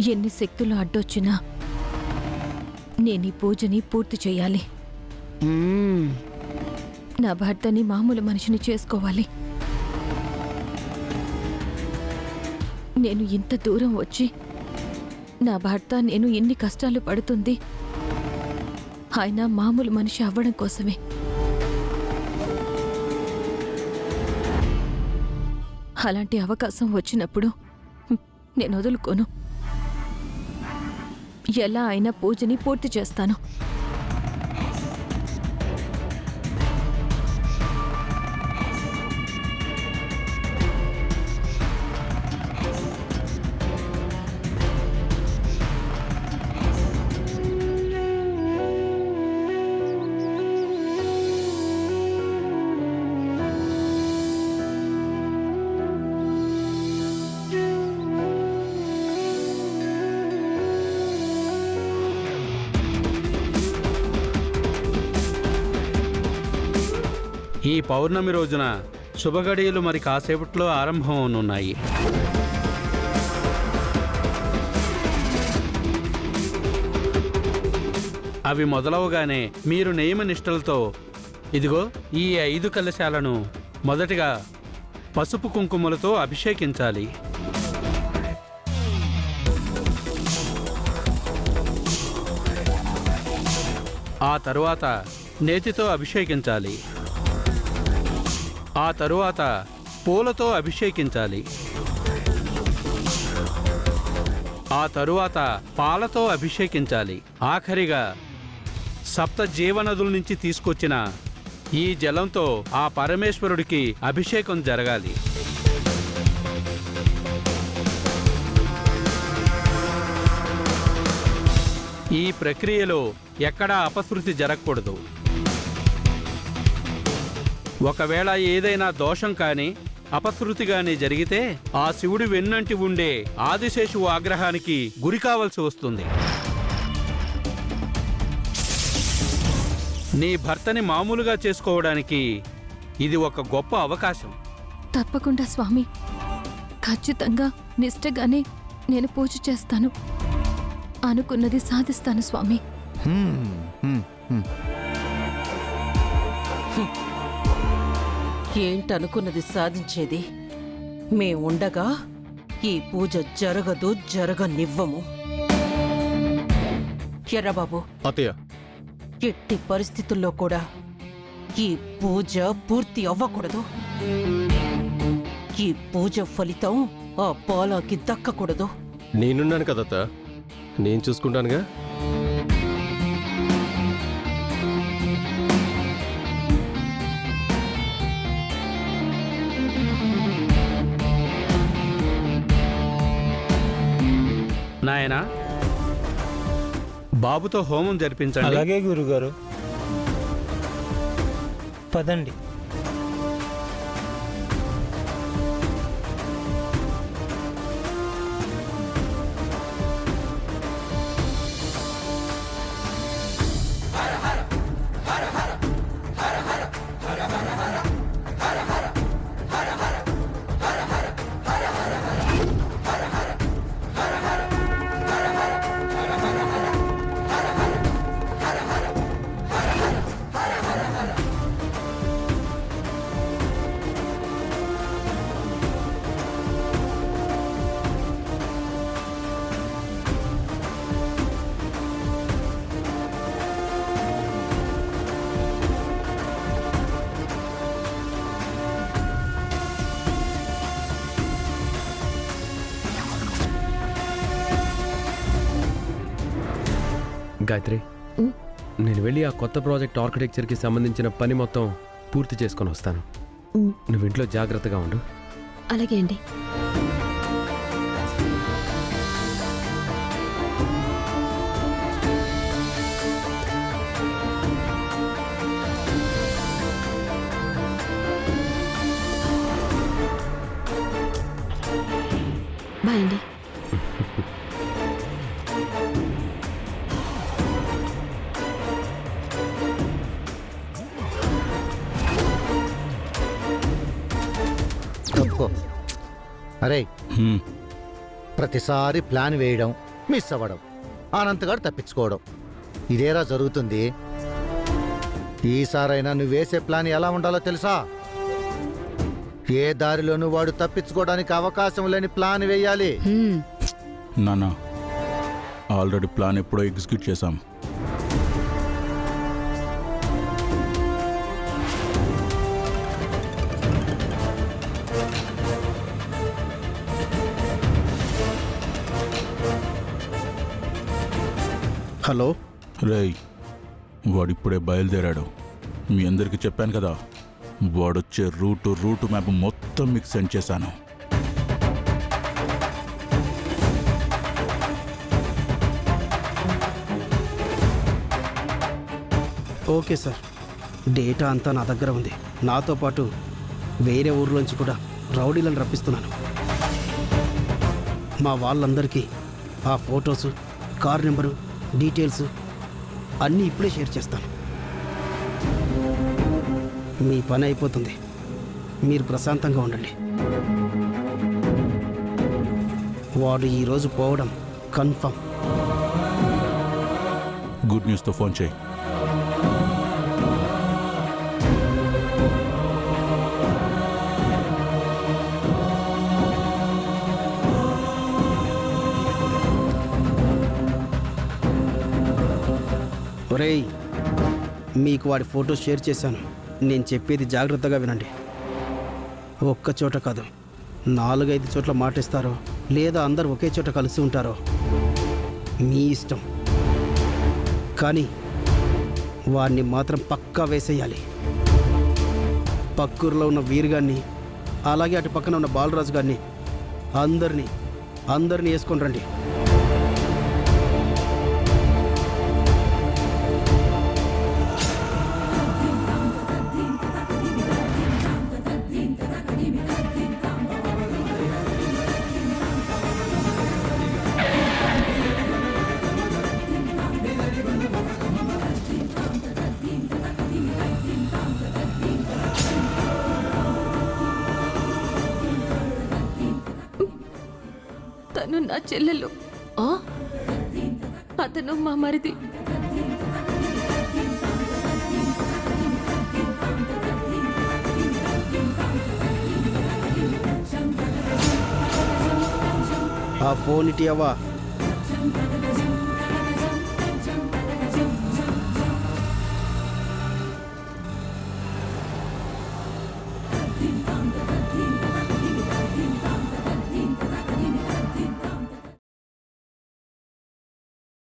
ఎన్ని శక్తులు అడ్డొచ్చినా నేను ఈ పూజని పూర్తి చేయాలి. నా భర్తని మామూలు మనిషిని చేసుకోవాలి. నేను ఇంత దూరం వచ్చి నా భర్త నేను ఎన్ని కష్టాలు పడుతుంది ఆయన మామూలు మనిషి అవ్వడం కోసమే. అలాంటి అవకాశం వచ్చినప్పుడు నేను వదులుకోను. ఎలా అయినా పూజని పూర్తి చేస్తాను. ఈ పౌర్ణమి రోజున శుభగడియలు మరి కాసేపట్లో ఆరంభమవునున్నాయి. అవి మొదలవగానే మీరు నియమనిష్టలతో ఇదిగో ఈ 5 కలశాలను మొదటిగా పసుపు కుంకుమలతో అభిషేకించాలి. ఆ తరువాత నేతితో అభిషేకించాలి. ఆ తరువాత పూలతో అభిషేకించాలి. ఆ తరువాత పాలతో అభిషేకించాలి. ఆఖరిగా 7 జీవనదుల నుంచి తీసుకొచ్చిన ఈ జలంతో ఆ పరమేశ్వరుడికి అభిషేకం జరగాలి. ఈ ప్రక్రియలో ఎక్కడా అపశృతి జరగకూడదు. ఒకవేళ ఏదైనా దోషం కానీ అపశృతి కానీ జరిగితే ఆ శివుడి వెన్నంటి ఉండే ఆదిశేషువు ఆగ్రహానికి గురి కావాల్సి వస్తుంది. నీ భర్తని మామూలుగా చేసుకోవడానికి ఇది ఒక గొప్ప అవకాశం. తప్పకుండా స్వామి, ఖచ్చితంగా నిష్ఠగానే నేను పూజ చేస్తాను. అనుకున్నది సాధిస్తాను స్వామి. ఏంటనుకున్నది సాధించేది? మేముండగా ఈ పూజ జరగనివ్వము. ఎర్రబాబు, అత్తయ్య, ఎట్టి పరిస్థితుల్లో కూడా ఈ పూజ పూర్తి అవ్వకూడదు. ఈ పూజ ఫలితం ఆ బాలాకి దక్కకూడదు. నేనున్నాను కదత్త, నేను చూసుకుంటానుగా. నాయనా, బాబుతో హోమం జరిపించండి. అలాగే గురుగారు, పదండి. గాయత్రి, నేను వెళ్ళి ఆ కొత్త ప్రాజెక్ట్ ఆర్కిటెక్చర్కి సంబంధించిన పని మొత్తం పూర్తి చేసుకొని వస్తాను. నువ్వు ఇంట్లో జాగ్రత్తగా ఉండు. అలాగే అండి. బాయ్ అండి. అరే, ప్రతిసారి ప్లాన్ వేయడం, మిస్ అవ్వడం, అనంతగాడు తప్పించుకోవడం, ఇదేరా జరుగుతుంది. ఈసారైనా నువ్వు వేసే ప్లాన్ ఎలా ఉండాలో తెలుసా? ఏ దారిలోనూ వాడు తప్పించుకోవడానికి అవకాశం లేని ప్లాన్ వేయాలి. నాన్న, ఆల్రెడీ ప్లాన్ ఎప్పుడో ఎగ్జిక్యూట్ చేశాం. హలో రేయ్, వాడిప్పుడే బయలుదేరాడు. మీ అందరికీ చెప్పాను కదా, వాడొచ్చే రూటు మ్యాప్ మొత్తం మీకు సెండ్ చేశాను. ఓకే సార్, డేటా అంతా నా దగ్గర ఉంది. నాతో పాటు వేరే ఊర్లోంచి కూడా రౌడీలను రప్పిస్తున్నాను. మా వాళ్ళందరికీ ఆ ఫొటోసు, కార్ నెంబరు, డీటెయిల్స్ అన్నీ ఇప్పుడే షేర్ చేస్తాను. మీ పని అయిపోతుంది. మీరు ప్రశాంతంగా ఉండండి. వాడు ఈరోజు పోవడం కన్ఫర్మ్. గుడ్ న్యూస్తో ఫోన్ చేయి. ఒరేయ్, మీకు వాడి ఫోటో షేర్ చేశాను. నేను చెప్పేది జాగ్రత్తగా వినండి. ఒక్క చోట కాదు, 4-5 చోట్ల మాటిస్తారో లేదా అందరు ఒకే చోట కలిసి ఉంటారో మీ ఇష్టం. కానీ వాడిని మాత్రం పక్కా వేసేయాలి. పక్కూరులో ఉన్న వీరుగాన్ని, అలాగే అటు పక్కన ఉన్న బాలరాజు గారిని అందరినీ వేసుకొని రండి. తను నా చెల్లెలు, అతను మా మరిది. ఆ ఫోన్ ఇటీ అవ్వా.